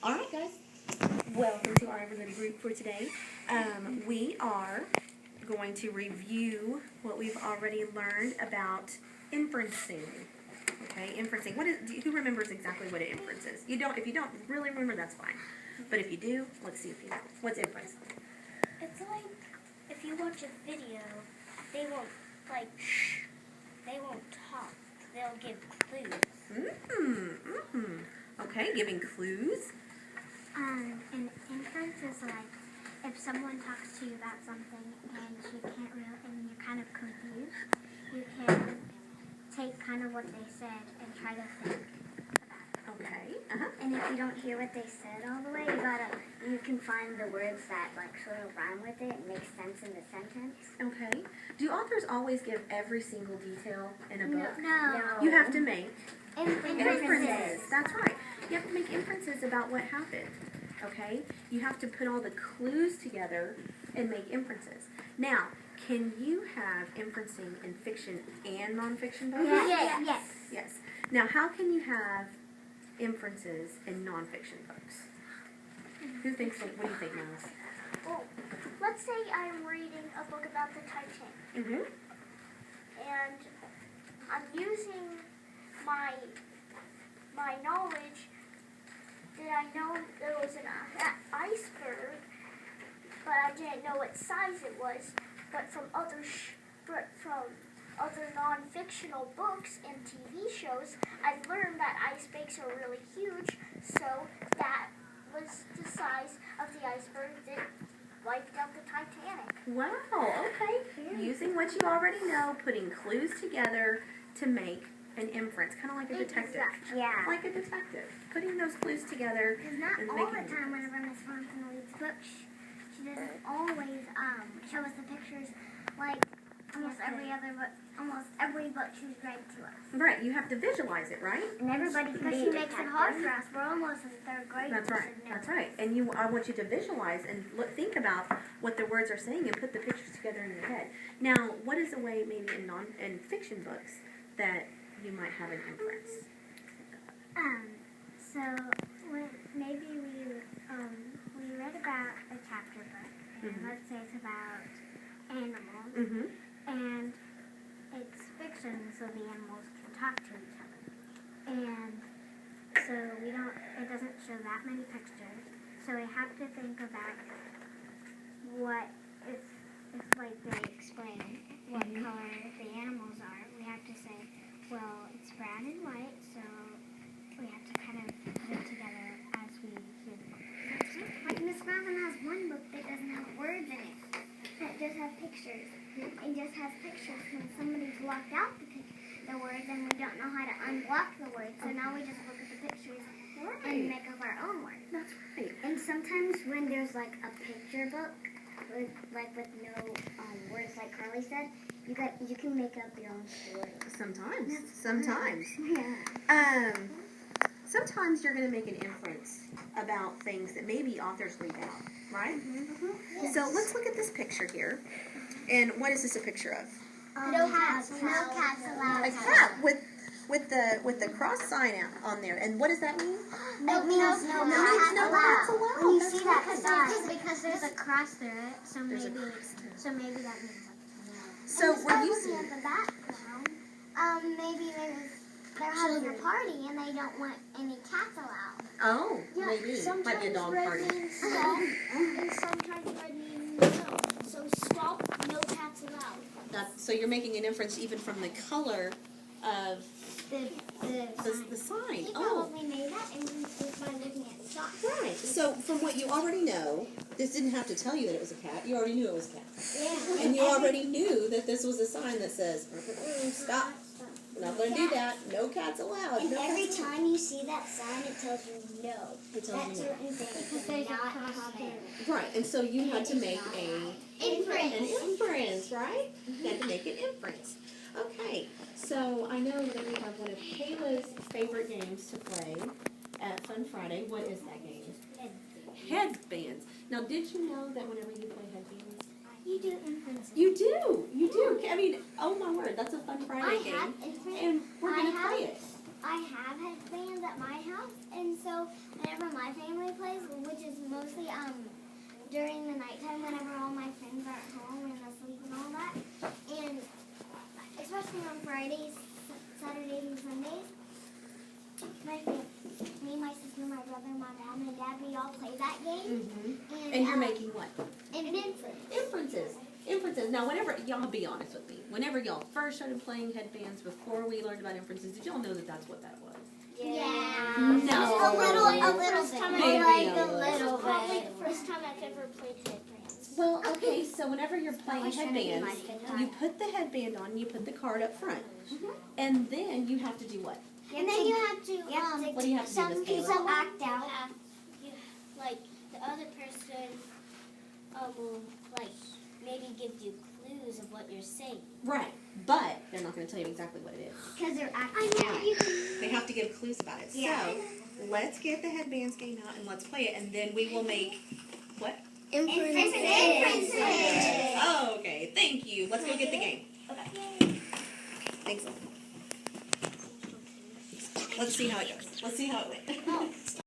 All right, guys. Welcome to our Everybody group for today. We are going to review what we've already learned about inferencing. Okay, inferencing. Who remembers exactly what an inference is? You don't. If you don't really remember, that's fine. But if you do, let's see if you know. What's inference? It's like if you watch a video, they won't talk. They'll give clues. Okay, giving clues. An inference is like if someone talks to you about something and you can't really, and you're kind of confused, you can take kind of what they said and try to think about it. Okay. And if you don't hear what they said all the way, you can find the words that like sort of rhyme with it and make sense in the sentence. Okay. Do authors always give every single detail in a book? No. You have to make Inferences. That's right. You have to make inferences about what happened. Okay? You have to put all the clues together and make inferences. Now, can you have inferencing in fiction and nonfiction books? Yes. Now, how can you have inferences in nonfiction books? What do you think, Miles? Well, let's say I'm reading a book about the Titanic. And I'm using my knowledge that I know there was an iceberg, but I didn't know what size it was. But from other non-fictional books and TV shows, I've learned that icebergs are really huge. So that was the size of the iceberg that wiped out the Titanic. Wow, okay. Using what you already know, putting clues together to make an inference, kind of like a detective. Yeah. Like a detective. Putting those clues together Because not and all making the time whenever Miss Frantzen reads books, she doesn't always show us the pictures like almost every book she's read to us. Right, you have to visualize it, right? And everybody, because she makes it hard for us. We're almost in third grade. That's right. That's right. And I want you to visualize and think about what the words are saying and put the pictures together in your head. Now, what is a way maybe in fiction books that you might have an inference? So maybe we read about a chapter book, and let's say it's about animals, and it's fiction, so the animals can talk to each other, and so it doesn't show that many pictures, so we have to think about what if like they explain what color the animals are, we have to say, well, it's brown and white, so we have to kind of put it together as we hear the book. Like Miss Frantzen has one book that doesn't have words in it, that just has pictures. It just has pictures when somebody's blocked out the words and we don't know how to unblock the words, so now we just look at the pictures and make up our own words. That's right. And sometimes when there's like a picture book with no words, like Carly said, you can make up your own story. Sometimes. Yeah. Sometimes you're going to make an inference about things that maybe authors leave out, right? Yes. So let's look at this picture here. And what is this a picture of? No cats allowed. A cat with the cross sign out on there. And what does that mean? No cats allowed. When you see that sign, because there's a cross through it, so maybe that means something. So we're using at the background. Maybe they're having a party and they don't want any cats allowed. Oh, maybe. Might be a dog party. Stop, and sometimes red means no. So stop, no cats allowed. So you're making an inference even from the color of the sign. He probably made that inference by looking at stop. Right. So from what you already know, this didn't have to tell you that it was a cat. You already knew it was a cat. Yeah. And you already knew that this was a sign that says, stop. We're not going to do that. No cats allowed. And every time you see that sign, it tells you no. It tells you no. Certain things are not happening. Right. And so you had to make an inference, right? You had to make an inference. Okay. So I know that we have one of Kayla's favorite games to play at Fun Friday. What is that game? Headbands. Now, did you know that whenever you play headbands, You do inferencing. you do. I mean, oh my word, that's a Fun Friday game. And we're going to play it. I have headbands at my house, and so whenever my family plays, which is mostly during the nighttime, whenever all my friends are at home and asleep and all that, and especially on Fridays, Saturdays, and Sundays, me, my sister, my brother, my mom, and dad, we all play that game. And you're making what? An inference. Inferences. Now, whenever, y'all be honest with me, whenever y'all first started playing headbands, before we learned about inferences, did y'all know that that's what that was? Yeah. No. A little bit. Maybe a little bit. Probably the first time I've ever played headbands. Well, okay, so whenever you're playing headbands, you put the headband on, you put the card up front. And then you have to do what? And then you have to, What do you have to do, some Miss people Taylor? act out. Like the other person will like maybe give you clues of what you're saying. Right, but they're not going to tell you exactly what it is. Because they're acting out. They have to give clues about it. Yeah. So, let's get the headbands game out and let's play it, and then we will make, what? Inferences. Oh, okay, thank you. Let's go get the game. Okay. Thanks. Let's see how it goes. Let's see how it went.